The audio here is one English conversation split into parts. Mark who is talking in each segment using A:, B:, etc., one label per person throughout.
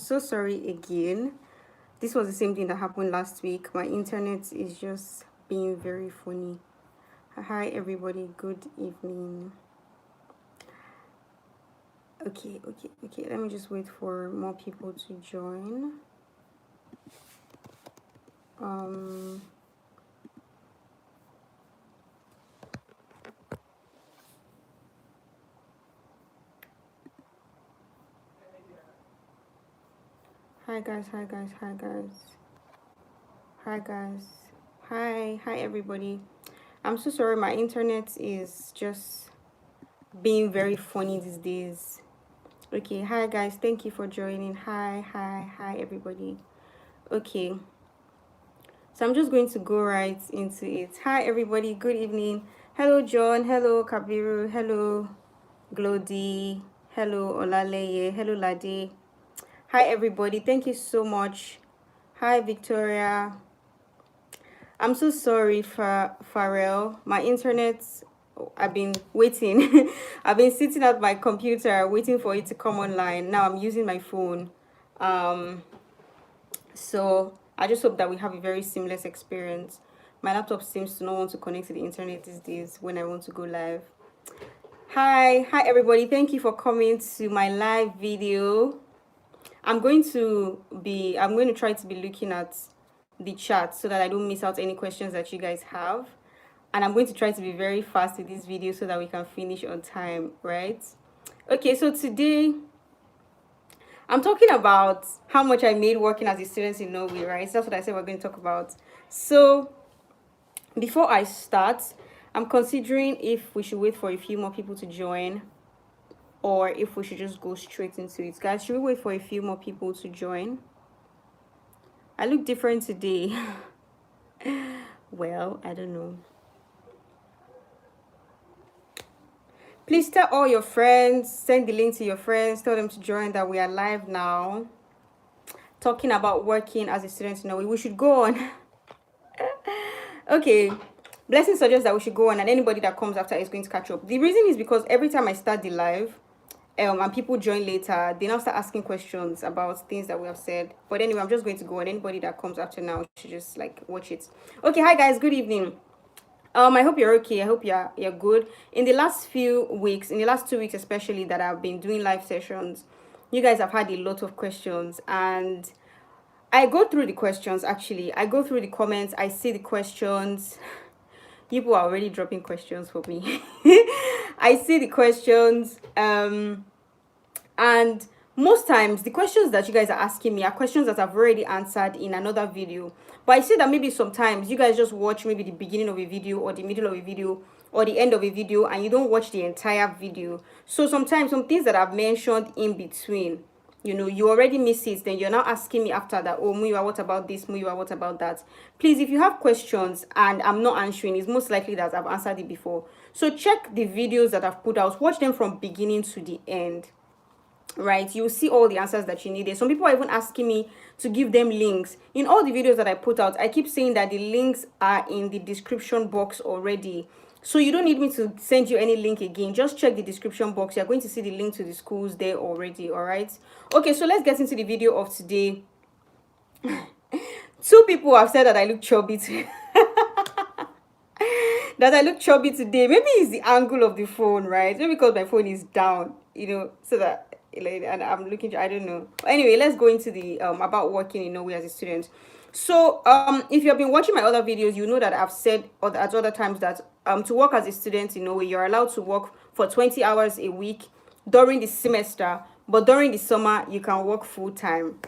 A: so sorry again. This was the same thing that happened last week. My internet is just being very funny. Hi everybody, good evening. Okay. Let me just wait for more people to join. Hi guys. Hi everybody. I'm so sorry, my internet is just being very funny these days. Okay, hi guys, thank you for joining. Hi everybody. Okay, so I'm just going to go right into it. Hi everybody, good evening. Hello John, hello Kabiru, hello Glody, hello Olaleye, hello Lade. Hi everybody, thank you so much. Hi Victoria. I'm so sorry for Pharrell. My internet, I've been waiting. I've been sitting at my computer waiting for it to come online. Now I'm using my phone. So I just hope that we have a very seamless experience. My laptop seems to not want to connect to the internet these days when I want to go live. Hi everybody. Thank you for coming to my live video. I'm going to try to be looking at the chat so that I don't miss out any questions that you guys have. And I'm going to try to be very fast with this video so that we can finish on time, right? Okay, so today I'm talking about how much I made working as a student in Norway, right? That's what I said we're going to talk about. So before I start, I'm considering if we should wait for a few more people to join or if we should just go straight into it. Guys, should we wait for a few more people to join? I look different today. Well, I don't know. Please tell all your friends, send the link to your friends, tell them to join that we are live now. Talking about working as a student in Norway. We should go on. Okay. Blessing suggests that we should go on and anybody that comes after is going to catch up. The reason is because every time I start the live, and people join later, they now start asking questions about things that we have said. But anyway, I'm just going to go on. Anybody that comes after now should just like watch it. Okay, hi guys, good evening. I hope you're okay. I hope you're good. In the last few weeks, in the last 2 weeks especially, that I've been doing live sessions, you guys have had a lot of questions, and I go through the questions. Actually, I go through the comments, I see the questions. People are already dropping questions for me. I see the questions, and most times the questions that you guys are asking me are questions that I've already answered in another video. But I see that maybe sometimes you guys just watch maybe the beginning of a video or the middle of a video or the end of a video and you don't watch the entire video. So sometimes some things that I've mentioned in between, you already miss it. Then you're now asking me after that, oh Muyiwa, what about this? Muyiwa, what about that? Please, if you have questions and I'm not answering, it's most likely that I've answered it before. So check the videos that I've put out, watch them from beginning to the end, right? You'll see all the answers that you needed. Some people are even asking me to give them links. In all the videos that I put out, I keep saying that the links are in the description box already. So you don't need me to send you any link again. Just check the description box. You're going to see the link to the schools there already, all right? Okay, so let's get into the video of today. 2 people have said that I look chubby today. Maybe it's the angle of the phone, right? Maybe because my phone is down, so that, and I'm looking, I don't know. Anyway, let's go into the about working in Norway as a student. So if you have been watching my other videos, you know that I've said at other times that to work as a student in Norway, you're allowed to work for 20 hours a week during the semester, but during the summer you can work full-time.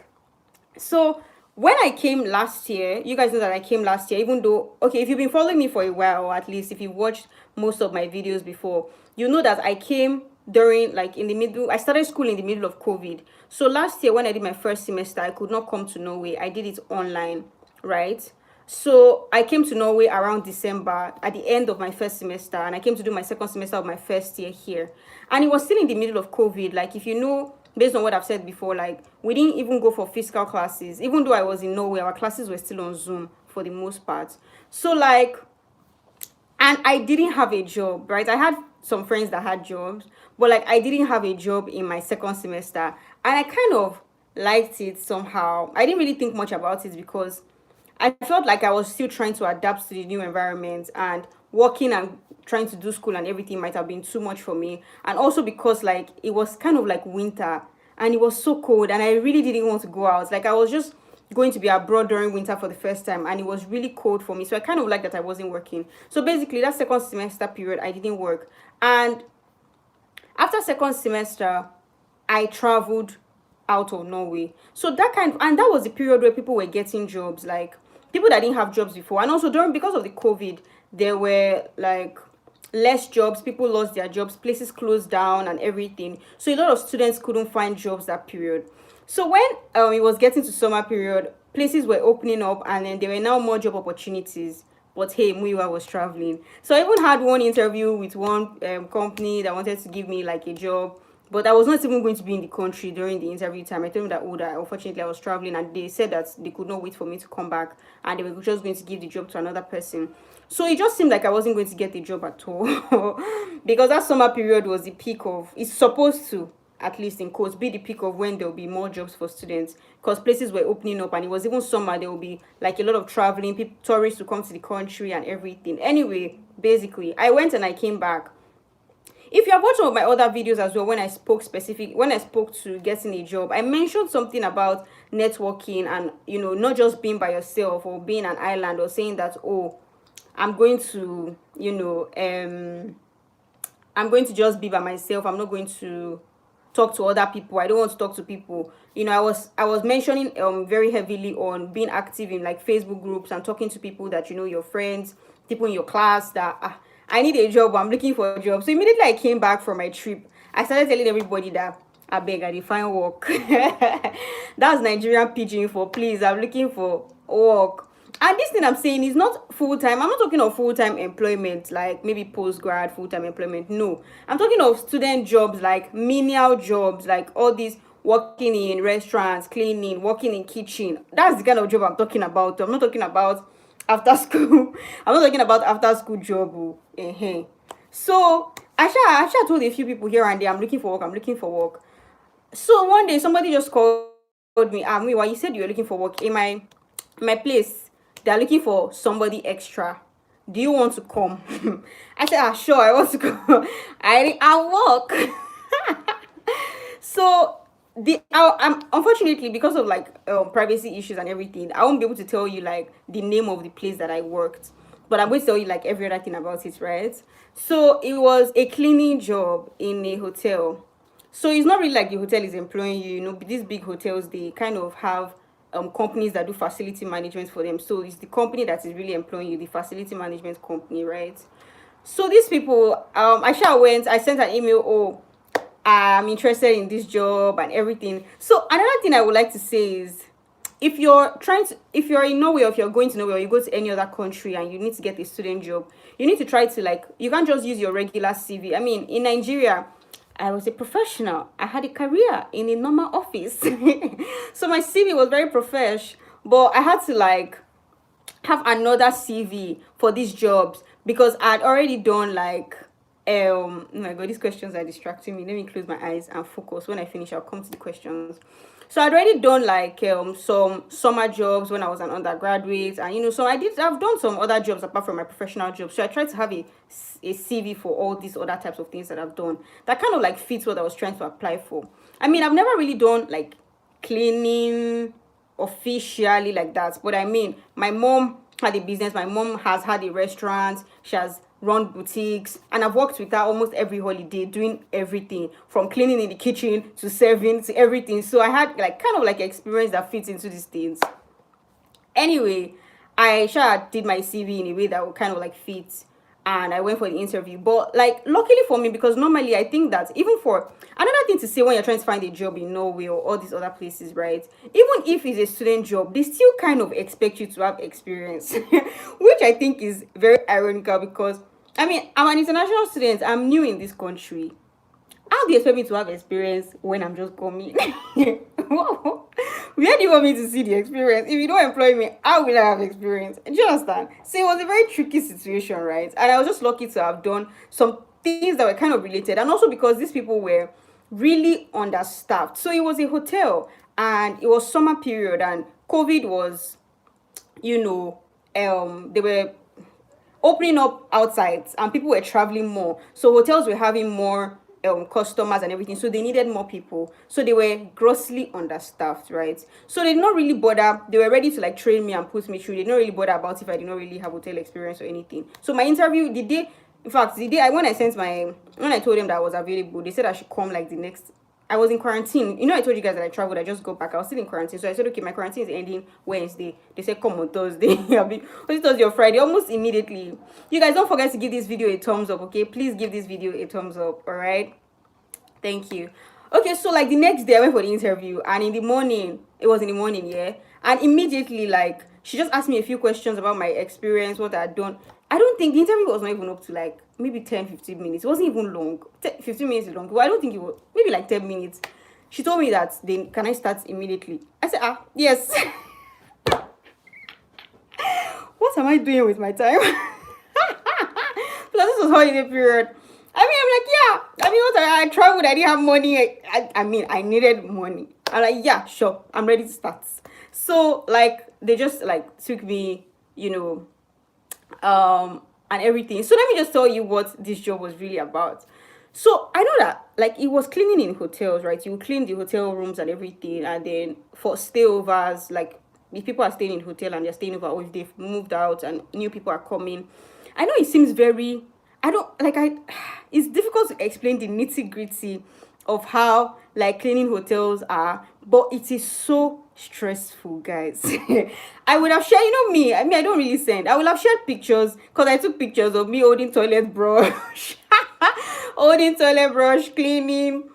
A: So when I came last year, you guys know that I came last year, even though, okay, if you've been following me for a while, or at least if you've watched most of my videos before, you know that I came during, like, in the middle. I started school in the middle of COVID. So last year when I did my first semester, I could not come to Norway. I did it online, right? So I came to Norway around December at the end of my first semester, and I came to do my second semester of my first year here. And it was still in the middle of COVID. Like, if you know, based on what I've said before, like, we didn't even go for physical classes. Even though I was in Norway, our classes were still on Zoom for the most part. So, like, and I didn't have a job, right? I had some friends that had jobs, but, like, I didn't have a job in my second semester. And I kind of liked it somehow. I didn't really think much about it because I felt like I was still trying to adapt to the new environment, and working and trying to do school and everything might have been too much for me. And also because like it was kind of like winter and it was so cold and I really didn't want to go out. Like I was just going to be abroad during winter for the first time and it was really cold for me. So I kind of like that I wasn't working. So basically that second semester period I didn't work. And after second semester, I traveled out of Norway. So that kind of, and that was the period where people were getting jobs, like people that didn't have jobs before. And also during, because of the COVID, there were like less jobs, people lost their jobs, places closed down and everything. So a lot of students couldn't find jobs that period. So when it was getting to summer period, places were opening up and then there were now more job opportunities. But hey, Muiwa was traveling. So I even had one interview with one company that wanted to give me like a job. But I was not even going to be in the country during the interview time. I told them that, oh, that unfortunately I was traveling, and they said that they could not wait for me to come back and they were just going to give the job to another person. So it just seemed like I wasn't going to get the job at all. Because that summer period was the peak of, it's supposed to, at least in quotes, be the peak of when there will be more jobs for students, because places were opening up and it was even summer. There will be like a lot of traveling, people, tourists to come to the country and everything. Anyway, basically I went and I came back. If you have watched some of my other videos as well, when I spoke to getting a job, I mentioned something about networking and, not just being by yourself or being an island, or saying that, oh, I'm going to, I'm going to just be by myself. I'm not going to talk to other people. I don't want to talk to people. I was mentioning very heavily on being active in like Facebook groups and talking to people that your friends, people in your class that I need a job, I'm looking for a job. So immediately I came back from my trip, I started telling everybody that I beg, I dey find work. That's Nigerian pidgin for please, I'm looking for work. And this thing I'm saying is not full time. I'm not talking of full time employment, like maybe post grad full time employment. No, I'm talking of student jobs, like menial jobs, like all these working in restaurants, cleaning, working in kitchen. That's the kind of job I'm talking about. I'm not talking about after school. I'm not talking about after school job. So I told a few people here and there, I'm looking for work. I'm looking for work. So one day somebody just called me. Why you said you were looking for work in my place? They're looking for somebody extra. Do you want to come? I said, sure, I want to come. I'll work. So I'm unfortunately, because of like privacy issues and everything, I won't be able to tell you like the name of the place that I worked, but I'm going to tell you like every other thing about it, right? So it was a cleaning job in a hotel. So it's not really like the hotel is employing you. These big hotels, they kind of have companies that do facility management for them. So it's the company that is really employing you, the facility management company, right? So these people, I sent an email, oh, I'm interested in this job and everything. So another thing I would like to say is, if you're in Norway, or if you're going to Norway, or you go to any other country and you need to get a student job, you need to try to like, you can't just use your regular CV. I mean, in Nigeria, I was a professional. I had a career in a normal office. So my CV was very profesh, but I had to like have another CV for these jobs because I'd already done like oh my god, these questions are distracting me. Let me close my eyes and focus. When I finish, I'll come to the questions. So I'd already done like some summer jobs when I was an undergraduate, and so I've done some other jobs apart from my professional job. So I tried to have a CV for all these other types of things that I've done that kind of like fits what I was trying to apply for. I mean, I've never really done like cleaning officially like that, but I mean, my mom had a business. My mom has had a restaurant. She has run boutiques, and I've worked with her almost every holiday, doing everything from cleaning in the kitchen to serving to everything. So I had like kind of like experience that fits into these things. Anyway, I did my CV in a way that would kind of like fit, and I went for the interview. But like luckily for me, because normally I think that even for another thing to say when you're trying to find a job in Norway or all these other places, right? Even if it's a student job, they still kind of expect you to have experience, which I think is very ironical because I mean, I'm an international student. I'm new in this country. How do you expect me to have experience when I'm just coming? Where do you want me to see the experience? If you don't employ me, how will I have experience? Do you understand? So it was a very tricky situation, right? And I was just lucky to have done some things that were kind of related. And also because these people were really understaffed. So it was a hotel. and it was summer period, and COVID was, they were opening up outside and people were traveling more, so hotels were having more customers and everything, so they needed more people, so they were grossly understaffed, right? So they did not really bother. They were ready to like train me and put me through. They did not really bother about if I did not really have hotel experience or anything. So my interview, the day, in fact, the day when I told them that I was available, they said I should come like the next. I was in quarantine. I told you guys that I traveled. I just got back. I was still in quarantine. So I said, okay, my quarantine is ending Wednesday. They said, come on Thursday. Was it Thursday or Friday? Almost immediately. You guys don't forget to give this video a thumbs up, okay? Please give this video a thumbs up, all right? Thank you. Okay, so like the next day I went for the interview, and in the morning, it was in the morning, yeah? And immediately, like, she just asked me a few questions about my experience, what I had done. I don't think the interview was not even up to like maybe 10-15 minutes. It wasn't even long. 15 minutes is long. Well, I don't think it was. Maybe like 10 minutes. She told me that can I start immediately? I said, yes. What am I doing with my time? Because this was holiday period. I'm like, yeah. What I traveled, I didn't have money. I needed money. I'm like, yeah, sure. I'm ready to start. So like they just like took me, and everything. So let me just tell you what this job was really about. So I know that like it was cleaning in hotels, right? You clean the hotel rooms and everything, and then for stayovers, like if people are staying in hotel and they're staying over, or if they've moved out and new people are coming. I know it seems very, it's difficult to explain the nitty-gritty of how like cleaning hotels are, but it is so stressful, guys. I would have shared, me, I don't really send. I would have shared pictures, because I took pictures of me holding toilet brush cleaning.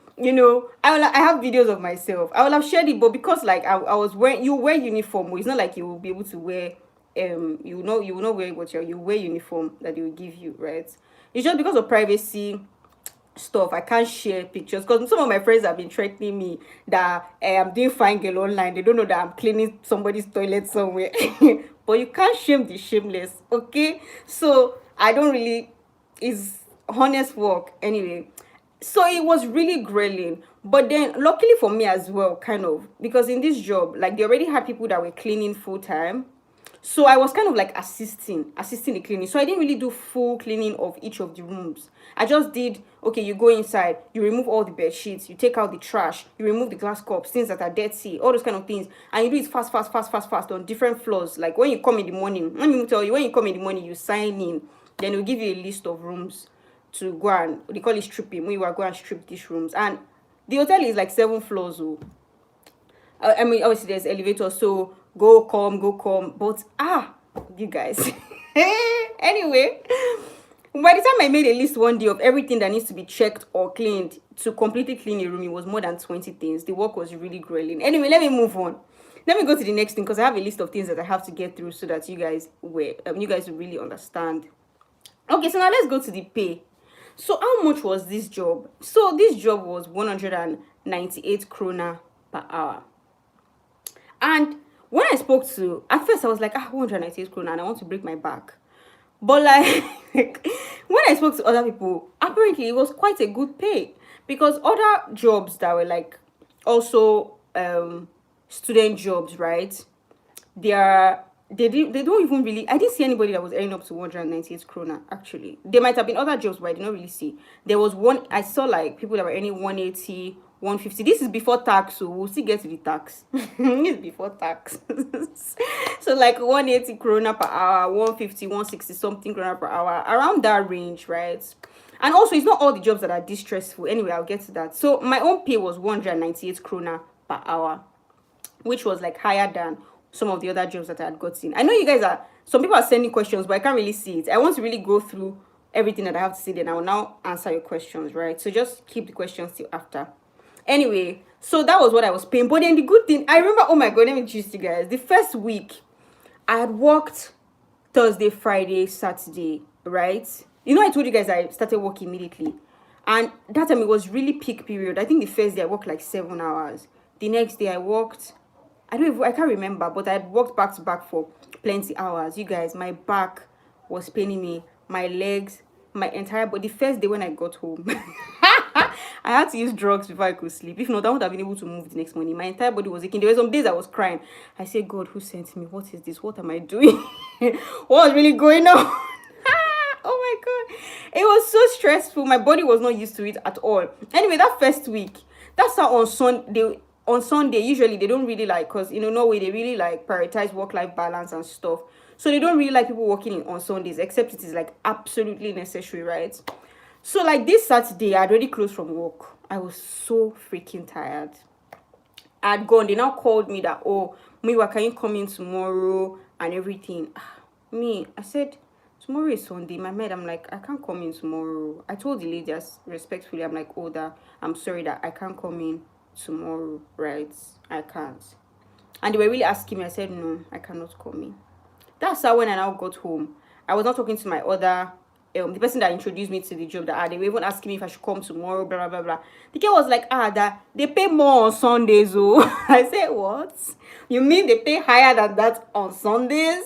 A: I have videos of myself. I would have shared it, but because like I was wearing, you wear uniform, it's not like you will be able to wear you will not wear what you wear uniform that they will give you, right? It's just because of privacy stuff. I can't share pictures, because some of my friends have been threatening me that I'm doing fine girl online. They don't know that I'm cleaning somebody's toilet somewhere. But you can't shame the shameless, okay? So I don't really, it's honest work anyway. So it was really grueling, but then luckily for me as well, kind of, because in this job, like they already had people that were cleaning full time. So I was kind of like assisting the cleaning. So I didn't really do full cleaning of each of the rooms. I just did, okay, you go inside, you remove all the bed sheets, you take out the trash, you remove the glass cups, things that are dirty, all those kind of things. And you do it fast on different floors. Like when you come in the morning, let me tell you, when you come in the morning, you sign in. Then we'll give you a list of rooms to go and, they call it stripping. When you are going to strip these rooms. And the hotel is like 7 floors. Obviously there's elevator, so go come, but you guys. Anyway, by the time I made a list one day of everything that needs to be checked or cleaned to completely clean a room, it was more than 20 things. The work was really grueling. Anyway, let me move on. Let me go to the next thing, because I have a list of things that I have to get through so that you guys will really understand. Okay, so now let's go to the pay. So how much was this job? So this job was 198 krona per hour. And when I spoke to, at first I was like, 198 krona, and I want to break my back. But like, when I spoke to other people, apparently it was quite a good pay, because other jobs that were like also student jobs, right? They don't even really, I didn't see anybody that was earning up to 198 krona. Actually, there might have been other jobs, but I did not really see. There was one I saw, like people that were earning 180, 150. This is before tax, so we'll still get to the tax. It's before tax. So like 180 krona per hour, 150, 160 something krona per hour, around that range, right? And also, it's not all the jobs that are this stressful. Anyway, I'll get to that. So my own pay was 198 krona per hour, which was like higher than some of the other jobs that I had gotten. I know you guys some people are sending questions, but I can't really see it. I want to really go through everything that I have to say, then I will now answer your questions, right? So just keep the questions till after. Anyway, so that was what I was paying. But then the good thing, I remember, oh my God, let me choose you guys. The first week, I had worked Thursday, Friday, Saturday, right? I told you guys I started work immediately. And that time it was really peak period. I think the first day I worked like 7 hours. The next day I worked, I can't remember, but I had worked back to back for plenty hours. You guys, my back was paining me, my legs, my entire body. The first day when I got home, I had to use drugs before I could sleep. If not, I wouldn't have been able to move the next morning. My entire body was aching. There were some days I was crying. I said, God, who sent me? What is this? What am I doing? What was really going on? Oh my God. It was so stressful. My body was not used to it at all. Anyway, that first week, that's how on Sunday, usually they don't really like, because Norway, they really like prioritize work-life balance and stuff. So they don't really like people working on Sundays, except it is like absolutely necessary, right? So like this Saturday, I'd already closed from work. I was so freaking tired. I'd gone. They now called me that, oh, Miwa, can you come in tomorrow and everything? Me, I said, tomorrow is Sunday. My maid, I'm like, I can't come in tomorrow. I told the lady as respectfully, I'm like, oh, that I'm sorry that I can't come in tomorrow, right? I can't. And they were really asking me. I said, no, I cannot come in. That's how when I now got home, I was not talking to my other the person that introduced me to the job, that they were even asking me if I should come tomorrow, blah blah blah blah. The girl was like, that they pay more on Sundays. Oh, I said, what? You mean they pay higher than that on Sundays?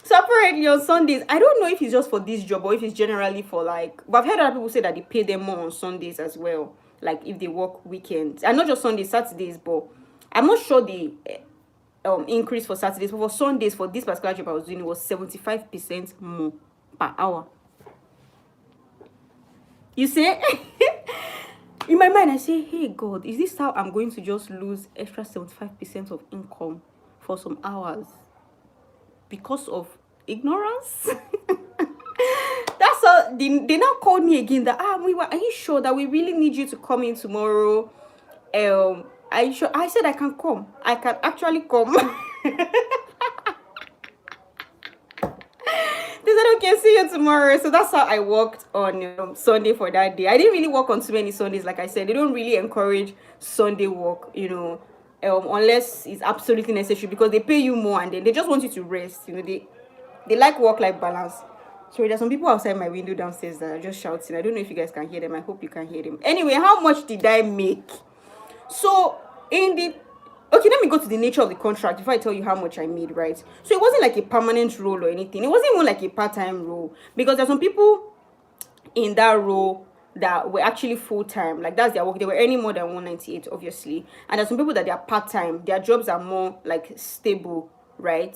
A: So apparently on Sundays, I don't know if it's just for this job or if it's generally for like, but I've heard other people say that they pay them more on Sundays as well, like if they work weekends, and not just Sundays, Saturdays. But I'm not sure the increase for Saturdays, but for Sundays, for this particular job I was doing, it was 75% more per hour. You say? In my mind, I say, hey God, is this how I'm going to just lose extra 75% of income for some hours because of ignorance? That's how they now called me again that, are you sure that we really need you to come in tomorrow? Are you sure? I said I can come. I can actually come. They said, okay, see you tomorrow. So that's how I worked on Sunday for that day. I didn't really work on too many Sundays. Like I said, they don't really encourage Sunday work, unless it's absolutely necessary, because they pay you more and then they just want you to rest. They like work-life balance. Sorry, there's some people outside my window downstairs that are just shouting. I don't know if you guys can hear them. I hope you can hear them. Anyway, how much did I make? So okay, let me go to the nature of the contract before I tell you how much I made, right? So it wasn't like a permanent role or anything. It wasn't even like a part-time role, because there's some people in that role that were actually full-time. Like, that's their work. They were earning more than 198, obviously. And there's some people that they are part-time. Their jobs are more like stable, right?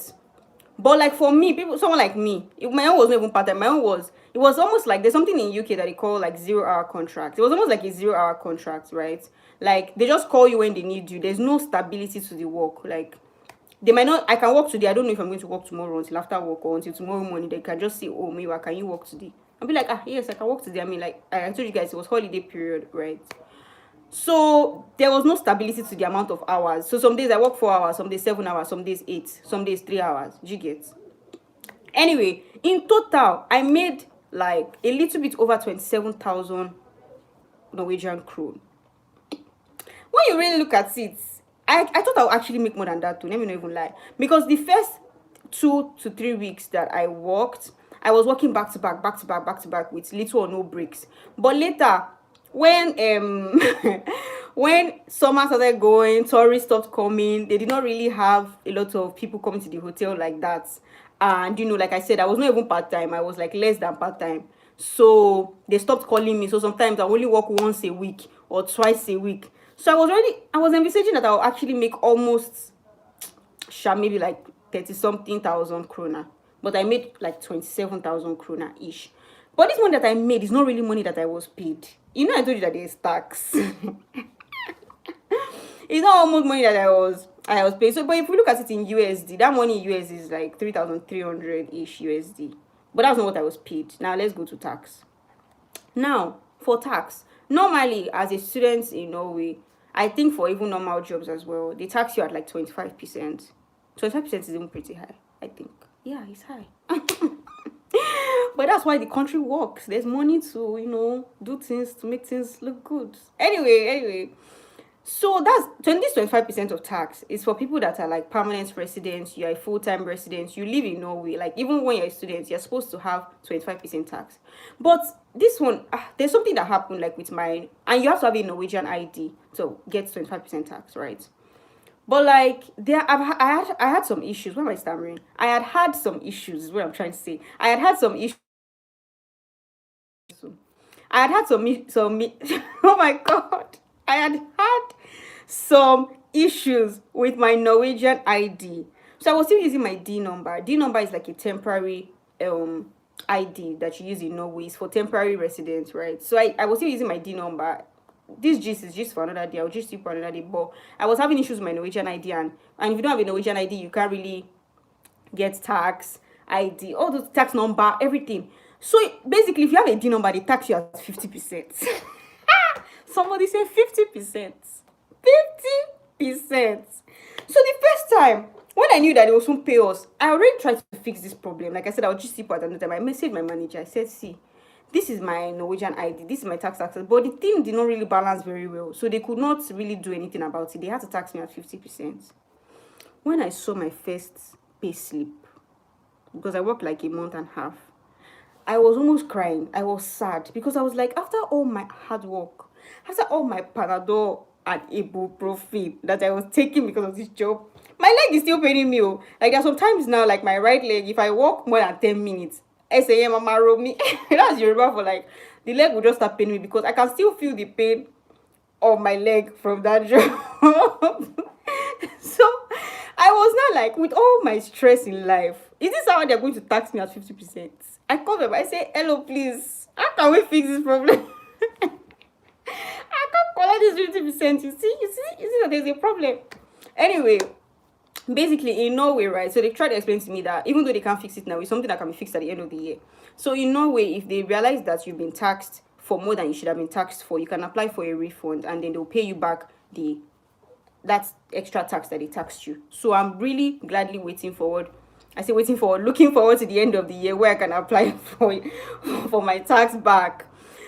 A: But like for me, someone like me, my own was not even part-time. It was almost like, there's something in UK that they call like 0-hour contract. It was almost like a 0-hour contract, right? Like, they just call you when they need you. There's no stability to the work. Like, they might not, I can work today. I don't know if I'm going to work tomorrow until after work or until tomorrow morning. They can just say, oh, Miwa, can you work today? I'll be like, yes, I can work today. I mean, like, I told you guys, it was holiday period, right? So there was no stability to the amount of hours. So some days I work 4 hours, some days 7 hours, some days 8, some days 3 hours. Do you get? Anyway, in total, I made like a little bit over 27,000 Norwegian krone. When you really look at it, I thought I would actually make more than that too. Let me not even lie. Because the first 2 to 3 weeks that I worked, I was working back to back with little or no breaks. But later, when when summer started going, tourists stopped coming, they did not really have a lot of people coming to the hotel like that. And like I said, I was not even part-time. I was like less than part-time. So they stopped calling me. So sometimes I only work once a week or twice a week. So I was envisaging that I would actually make almost maybe like 30-something thousand krona. But I made like 27,000 krona ish. But this money that I made is not really money that I was paid. I told you that there's tax. It's not almost money that I was paid. So, but if we look at it in USD, that money in USD is like 3,300-ish USD. But that's not what I was paid. Now, let's go to tax. Now, for tax, normally, as a student in Norway, I think for even normal jobs as well, they tax you at like 25%. 25% is even pretty high, I think. Yeah, it's high. But that's why the country works. There's money to, do things, to make things look good. Anyway. So that's 25% of tax is for people that are like permanent residents. You're a full-time resident. You live in Norway. Like, even when you're a student, you're supposed to have 25% tax. But this one, there's something that happened like with mine, and you have to have a Norwegian ID to get 25% tax, right? But like I had some issues. Why am I stammering? I had some issues, is what I'm trying to say. I had some issues. I had had oh my god, I had some issues with my Norwegian ID. So I was still using my D number. D number is like a temporary ID that you use in Norway. It's for temporary residents, right? So I was still using my D number. This gist is just for another day. I'll just see for another day. But I was having issues with my Norwegian ID, and if you don't have a Norwegian ID, you can't really get tax ID, all those tax number, everything. So basically, if you have a D number, they tax you at 50%. Somebody said 50%. 50%. So the first time when I knew that they will soon pay us, I already tried to fix this problem. Like I said, I'll just see at another time. I messaged my manager. I said, see, this is my Norwegian ID, this is my tax access. But the thing did not really balance very well. So they could not really do anything about it. They had to tax me at 50%. When I saw my first pay slip, because I worked like a month and a half, I was almost crying. I was sad because I was like, after all my hard work, after all my Panadol and ibuprofen that I was taking because of this job, my leg is still paining me. Like there are some times now, like my right leg, if I walk more than 10 minutes, SAM mama roll me. That's Yoruba for like the leg will just start paining me because I can still feel the pain of my leg from that job. So I was not like, with all my stress in life, is this how they're going to tax me at 50%? I called them. I say, hello, please. How can we fix this problem? I can't collect this 50%. You see that there's a problem. Anyway, basically in Norway, right? So they tried to explain to me that even though they can't fix it now, it's something that can be fixed at the end of the year. So in Norway, if they realize that you've been taxed for more than you should have been taxed for, you can apply for a refund, and then they'll pay you back that's extra tax that they taxed you. So I'm really gladly looking forward to the end of the year where I can apply for my tax back.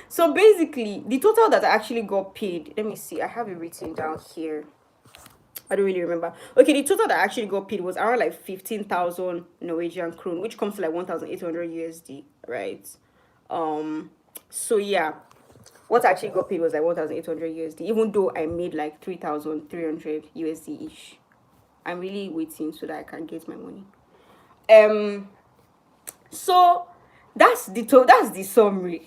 A: So basically, the total that I actually got paid, let me see, I have it written down here. I don't really remember. Okay, the total that I actually got paid was around like 15,000 Norwegian krone, which comes to like 1,800 USD, right? So yeah, what I actually got paid was like 1,800 USD, even though I made like 3,300 USD ish. I'm really waiting so that I can get my money. So that's the summary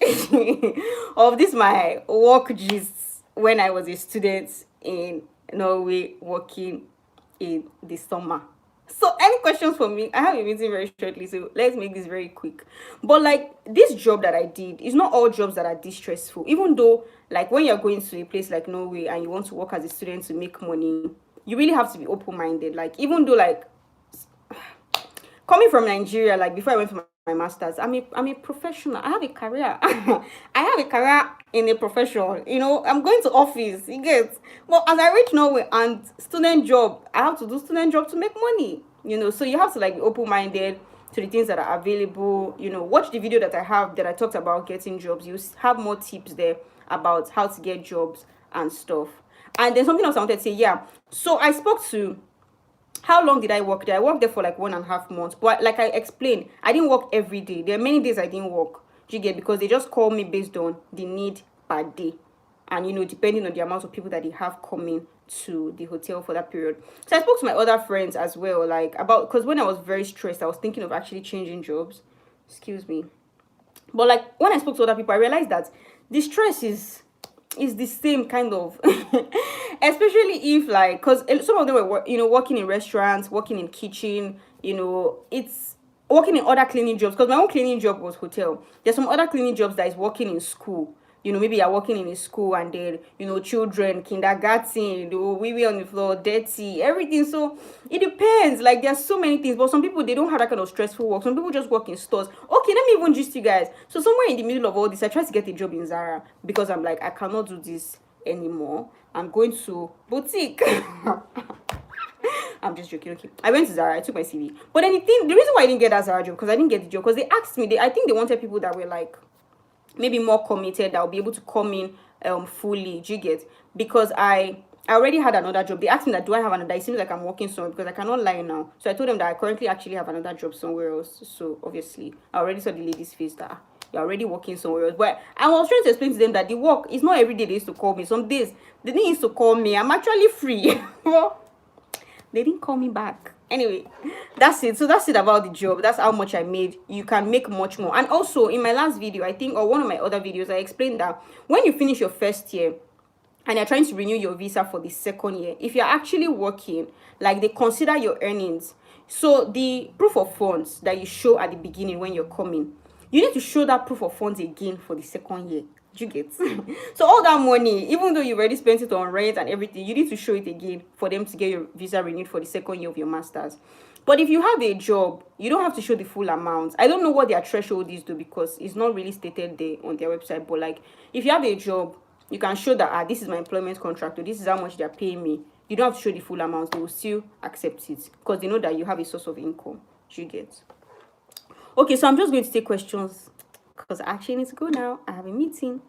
A: of this my work gist when I was a student in Norway working in the summer. So any questions for me? I have a meeting very shortly, so let's make this very quick. But like this job that I did, it's not all jobs that are this stressful. Even though like when you're going to a place like Norway and you want to work as a student to make money, you really have to be open-minded. Like even though like coming from Nigeria, like before I went for my master's, I'm a professional. I have a career. I have a career in a profession. You know, I'm going to office. You get. Well, as I reach Norway and student job, I have to do student job to make money. You know, so you have to like be open-minded to the things that are available. You know, watch the video that I have that I talked about getting jobs. You have more tips there about how to get jobs and stuff. And then something else I wanted to say. Yeah. So I spoke to. How long did I work there? I worked there for like 1.5 months. But like I explained, I didn't work every day. There are many days I didn't work. Do you get? Because they just call me based on the need per day. And, you know, depending on the amount of people that they have coming to the hotel for that period. So I spoke to my other friends as well, like about, because when I was very stressed, I was thinking of actually changing jobs. Excuse me. But like when I spoke to other people, I realized that the stress is the same kind of, especially if like, because some of them were, you know, working in restaurants, working in kitchen, you know, it's working in other cleaning jobs, because my own cleaning job was hotel. There's some other cleaning jobs that is working in school. You know, maybe you're working in a school and then, you know, children, kindergarten, we on the floor, dirty, everything. So it depends. Like there's so many things, but some people, they don't have that kind of stressful work. Some people just work in stores. Okay, let me even gist you guys. So somewhere in the middle of all this, I tried to get a job in Zara because I'm like, I cannot do this anymore. I'm going to boutique. I'm just joking. Okay, I went to Zara. I took my CV. But then the reason why I didn't get that Zara job, because I didn't get the job, because they asked me, I think they wanted people that were like, maybe more committed, that will be able to come in fully. Do you get? Because I already had another job. They asked me that, do I have another? It seems like I'm working somewhere, because I cannot lie now. So I told them that I currently actually have another job somewhere else. So obviously I already saw the lady's face that you're already working somewhere else. But I was trying to explain to them that the work is not every day they used to call me. Some days they didn't used to call me. I'm actually free. Well, they didn't call me back. Anyway, that's it. So that's it about the job. That's how much I made. You can make much more. And also in my last video, I think, or one of my other videos, I explained that when you finish your first year and you're trying to renew your visa for the second year, if you're actually working, like, they consider your earnings. So the proof of funds that you show at the beginning when you're coming, you need to show that proof of funds again for the second year. Do you get? So all that money, even though you've already spent it on rent and everything, you need to show it again for them to get your visa renewed for the second year of your master's. But if you have a job, you don't have to show the full amount. I don't know what their threshold is though, because it's not really stated there on their website. But like, if you have a job, you can show that, this is my employment contract, or this is how much they're paying me. You don't have to show the full amount. They will still accept it because they know that you have a source of income. Do you get? Okay, so I'm just going to take questions because I actually need to go now. I have a meeting.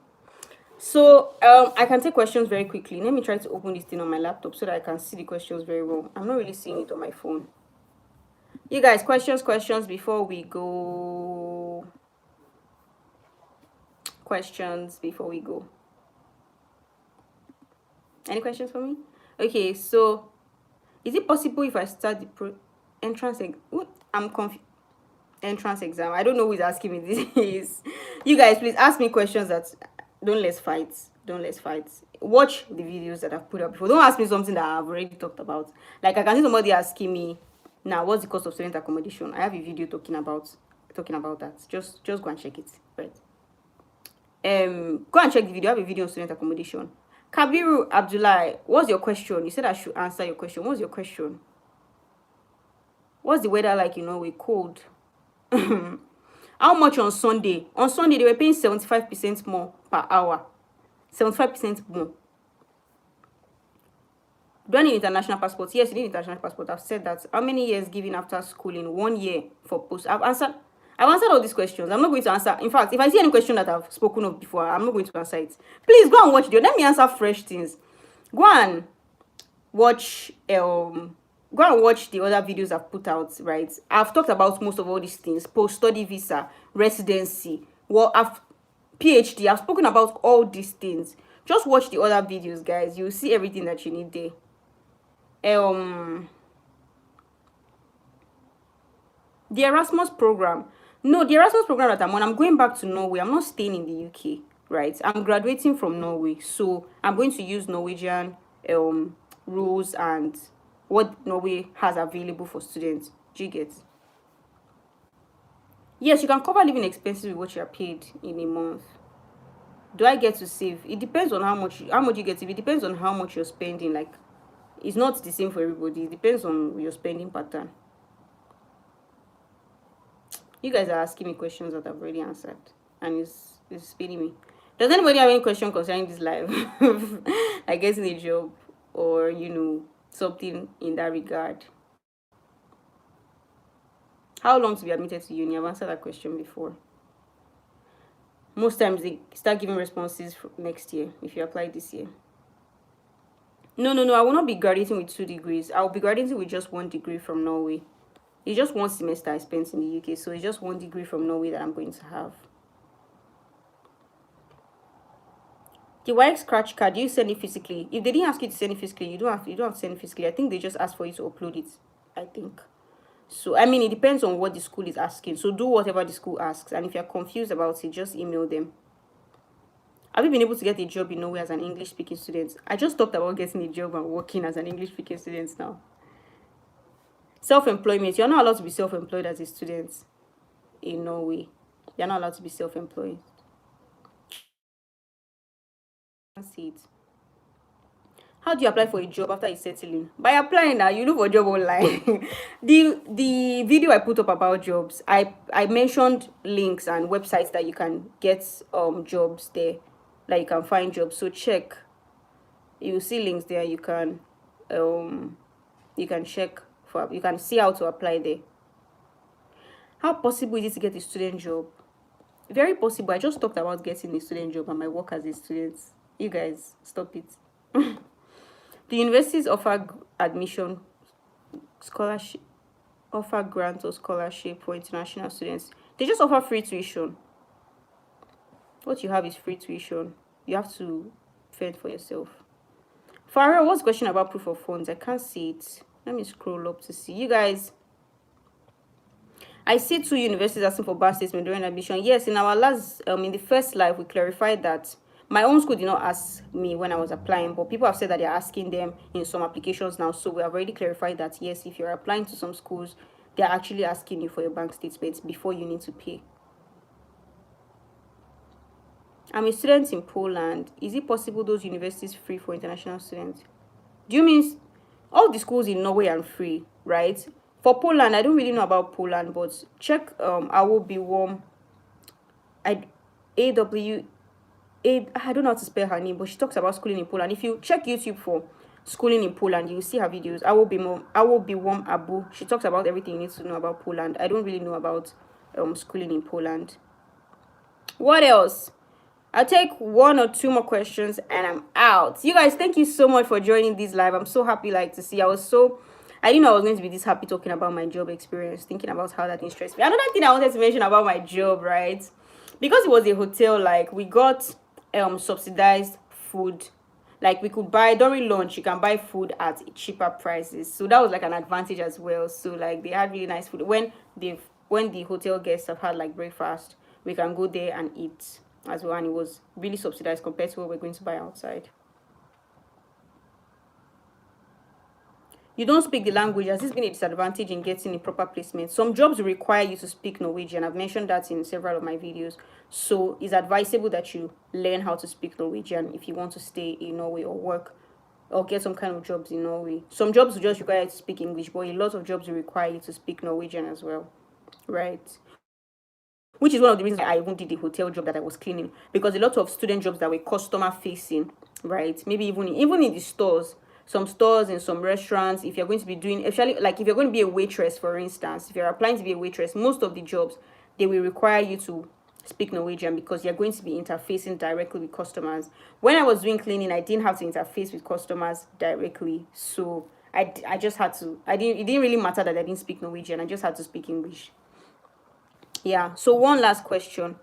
A: So I can take questions very quickly. Let me try to open this thing on my laptop so that I can see the questions very well. I'm not really seeing it on my phone. You guys, questions before we go. Questions before we go. Any questions for me? Okay, so is it possible if I start the entrance I'm confused. Entrance exam. I don't know who is asking me this. You guys, please ask me questions that don't let's fight. Watch the videos that I've put up before. Don't ask me something that I've already talked about. Like, I can see somebody asking me now, what's the cost of student accommodation? I have a video talking about that. Just go and check it. Right. Go and check the video. I have a video on student accommodation. Kabiru Abdullah, what's your question? You said I should answer your question. What's your question? What's the weather like in Norway? Cold. How much on Sunday? On Sunday, they were paying 75% more per hour. 75% more. Do I need international passport? Yes, you need international passport. I've said that. How many years given after schooling? 1 year for post. I've answered all these questions. I'm not going to answer. In fact, if I see any question that I've spoken of before, I'm not going to answer it. Please go and watch the. Let me answer fresh things. Go and watch the other videos I've put out, right? I've talked about most of all these things: post-study visa, residency, PhD. I've spoken about all these things. Just watch the other videos, guys. You'll see everything that you need there. The Erasmus program. No, the Erasmus program that I'm on, I'm going back to Norway. I'm not staying in the UK, right? I'm graduating from Norway, so I'm going to use Norwegian rules and what Norway has available for students. Do you get? Yes, you can cover living expenses with what you are paid in a month. Do I get to save? It depends on how much you get to. It depends on how much you're spending. Like, it's not the same for everybody. It depends on your spending pattern. You guys are asking me questions that I've already answered, and it's spinning me. Does anybody have any question concerning this live? Like getting a job or something in that regard? How long to be admitted to uni? I've answered that question before. Most times they start giving responses for next year if you apply this year. No, I will not be graduating with 2 degrees. I will be graduating with just 1 degree from Norway. It's just 1 semester I spent in the UK, so it's just 1 degree from Norway that I'm going to have. The WAEC scratch card, do you send it physically? If they didn't ask you to send it physically, you don't have to send it physically. I think they just ask for you to upload it, I think. So, I mean, it depends on what the school is asking. So do whatever the school asks. And if you're confused about it, just email them. Have you been able to get a job in Norway as an English-speaking student? I just talked about getting a job and working as an English-speaking student now. Self-employment. You're not allowed to be self-employed as a student in Norway. You're not allowed to be self-employed. See it. How do you apply for a job after you settle in? By applying now, you look for a job online. the video I put up about jobs, I mentioned links and websites that you can get jobs there, like you can find jobs. So check. You see links there. You can check for. You can see how to apply there. How possible is it to get a student job? Very possible. I just talked about getting a student job and my work as a student. You guys, stop it. The universities offer admission, scholarship, offer grants or scholarship for international students. They just offer free tuition. What you have is free tuition. You have to fend for yourself. Farah, what's the question about proof of funds? I can't see it. Let me scroll up to see. You guys, I see two universities asking for bank statement during admission. Yes, in our last, in the first live, we clarified that my own school did not ask me when I was applying, but people have said that they're asking them in some applications now. So we have already clarified that yes, if you're applying to some schools, they're actually asking you for your bank statements before you need to pay. I'm a student in Poland. Is it possible those universities free for international students? Do you mean all the schools in Norway are free, right? For Poland, I don't really know about Poland, but check I will be warm. I AW I don't know how to spell her name, but she talks about schooling in Poland. If you check YouTube for schooling in Poland, you'll see her videos. I will be warm Abu. She talks about everything you need to know about Poland. I don't really know about schooling in Poland. What else? I'll take one or two more questions and I'm out. You guys, thank you so much for joining this live. I'm so happy to see. I didn't know I was going to be this happy talking about my job experience, thinking about how that interests me. Another thing I wanted to mention about my job, right? Because it was a hotel, we got subsidized food. Like we could buy during lunch, you can buy food at cheaper prices. So that was an advantage as well. So they had really nice food. When the hotel guests have had breakfast, we can go there and eat as well, and it was really subsidized compared to what we're going to buy outside. You don't speak the language. Has this been a disadvantage in getting a proper placement? Some jobs require you to speak Norwegian. I've mentioned that in several of my videos. So it's advisable that you learn how to speak Norwegian if you want to stay in Norway or work or get some kind of jobs in Norway. Some jobs will just require you to speak English, but a lot of jobs will require you to speak Norwegian as well, right? Which is one of the reasons I even did the hotel job that I was cleaning, because a lot of student jobs that were customer facing, right? Maybe even in the stores, some stores and some restaurants, if you're going to be doing, especially if you're going to be a waitress, for instance, if you're applying to be a waitress, most of the jobs, they will require you to speak Norwegian because you're going to be interfacing directly with customers. When I was doing cleaning, I didn't have to interface with customers directly. So I just had to, it didn't really matter that I didn't speak Norwegian. I just had to speak English. Yeah, so one last question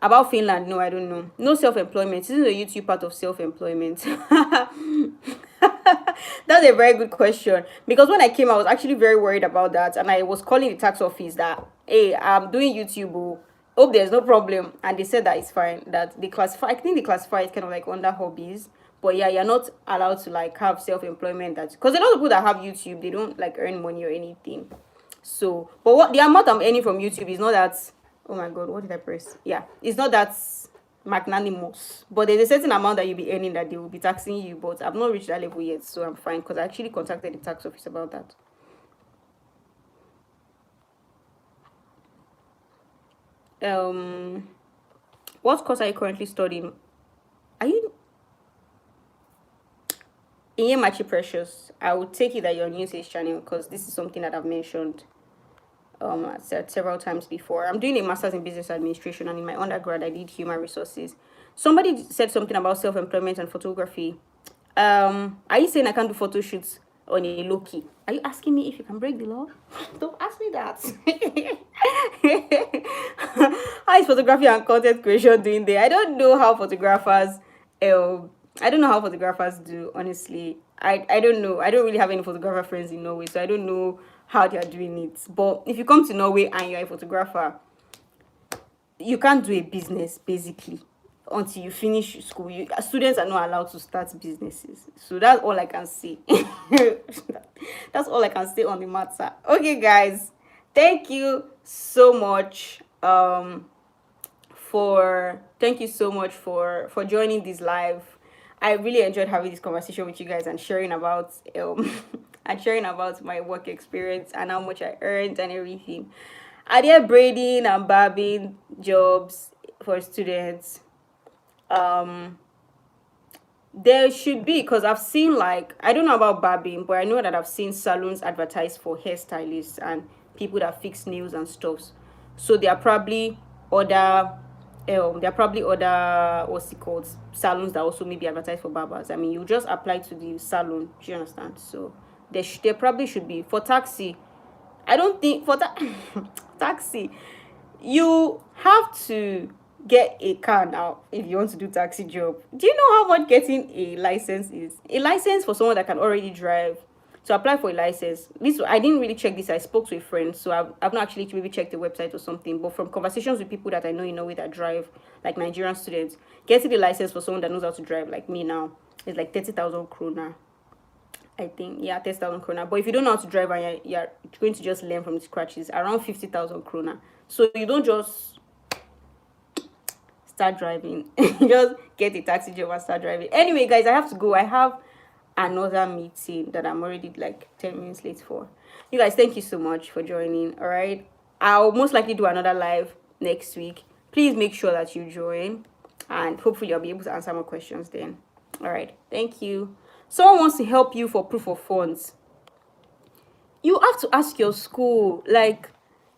A: about Finland. No, I don't know. No self-employment. Isn't the YouTube part of self-employment? That's a very good question, because when I came, I was actually very worried about that, and I was calling the tax office that, hey, I'm doing YouTube. Oh, hope there's no problem, and they said that it's fine. That they classify. I think they classify it kind of under hobbies. But yeah, you're not allowed to have self-employment. That because a lot of people that have YouTube, they don't earn money or anything. So, but what the amount I'm earning from YouTube is not that, oh my god, what did I press? Yeah, it's not that magnanimous, but there's a certain amount that you'll be earning that they will be taxing you, but I've not reached that level yet, so I'm fine, because I actually contacted the tax office about that. What course are you currently studying? Are you in Machi Precious? I would take it that you're new to this channel, because this is something that I've mentioned said several times before. I'm doing a master's in business administration, and in my undergrad I did human resources. Somebody said something about self-employment and photography. Are you saying I can't do photo shoots on a low key? Are you asking me if you can break the law? Don't ask me that. How is photography and content creation doing there? I don't know how photographers do, honestly. I don't know. I don't really have any photographer friends in Norway, so I don't know how they are doing it. But if you come to Norway and you're a photographer, you can't do a business basically until you finish school. Students are not allowed to start businesses. So that's all I can say. That's all I can say on the matter. Okay, guys, thank you so much for joining this live. I really enjoyed having this conversation with you guys and sharing about my work experience and how much I earned and everything. Are there braiding and barbing jobs for students? There should be, because I've seen I don't know about barbing, but I know that I've seen salons advertised for hairstylists and people that fix nails and stuff. So there are probably other what's it called, salons that also maybe advertise for barbers. I mean, you just apply to the salon. Do you understand? So there probably should be. For taxi, I don't think for taxi you have to get a car now if you want to do taxi job. Do you know how much getting a license is? A license for someone that can already drive to apply for a license. This I didn't really check this. I spoke to a friend, so I've not actually maybe checked the website or something. But from conversations with people that I know in Norway that drive, like Nigerian students, getting the license for someone that knows how to drive like me now is like 30,000 krona. I think, yeah, 30,000 krona. But if you don't know how to drive and you're going to just learn from the scratches, around 50,000 krona. So you don't just start driving, just get a taxi job and start driving. Anyway, guys, I have to go. I have another meeting that I'm already like 10 minutes late for. You guys, thank you so much for joining. All right, I'll most likely do another live next week. Please make sure that you join, and hopefully I'll be able to answer more questions then. All right, thank you. Someone wants to help you for proof of funds. You have to ask your school, like,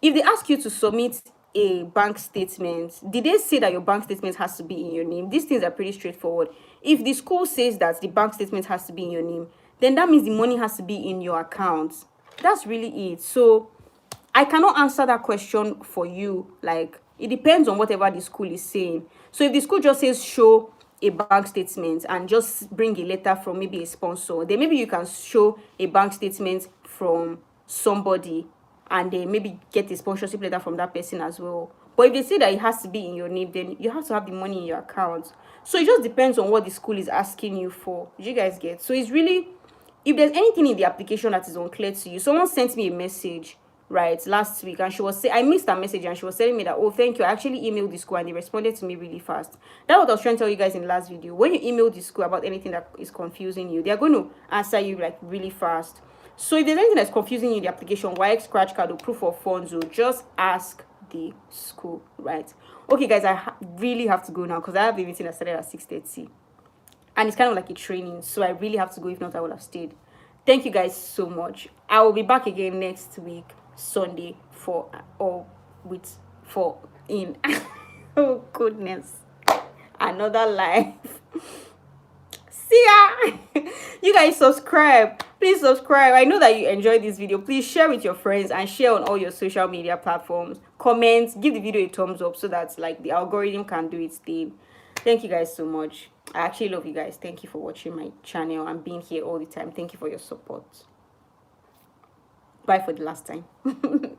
A: if they ask you to submit a bank statement, did they say that your bank statement has to be in your name? These things are pretty straightforward. If the school says that the bank statement has to be in your name, then that means the money has to be in your account. That's really it. So I cannot answer that question for you. Like, it depends on whatever the school is saying. So if the school just says show a bank statement and just bring a letter from maybe a sponsor, then maybe you can show a bank statement from somebody and then maybe get a sponsorship letter from that person as well. But if they say that it has to be in your name, then you have to have the money in your account. So it just depends on what the school is asking you for. Did you guys get? So it's really, if there's anything in the application that is unclear to you, someone sent me a message right last week, and she was saying, I missed that message, and she was telling me that, oh, thank you, I actually emailed the school and they responded to me really fast. That's what I was trying to tell you guys in the last video. When you email the school about anything that is confusing you, they're going to answer you like really fast. So if there's anything that's confusing you in the application, YX scratch card or proof of funds, or just ask the school, right? Okay, guys, I really have to go now because I have a meeting that started at 6:30, and it's kind of like a training, so I really have to go. If not, I would have stayed. Thank you guys so much. I will be back again next week, Sunday, for in oh goodness, another live. See ya. You guys subscribe, please subscribe. I know that you enjoyed this video. Please share with your friends and share on all your social media platforms. Comment, give the video a thumbs up so that like the algorithm can do its thing. Thank you guys so much. I actually love you guys. Thank you for watching my channel and being here all the time. Thank you for your support. Bye for the last time.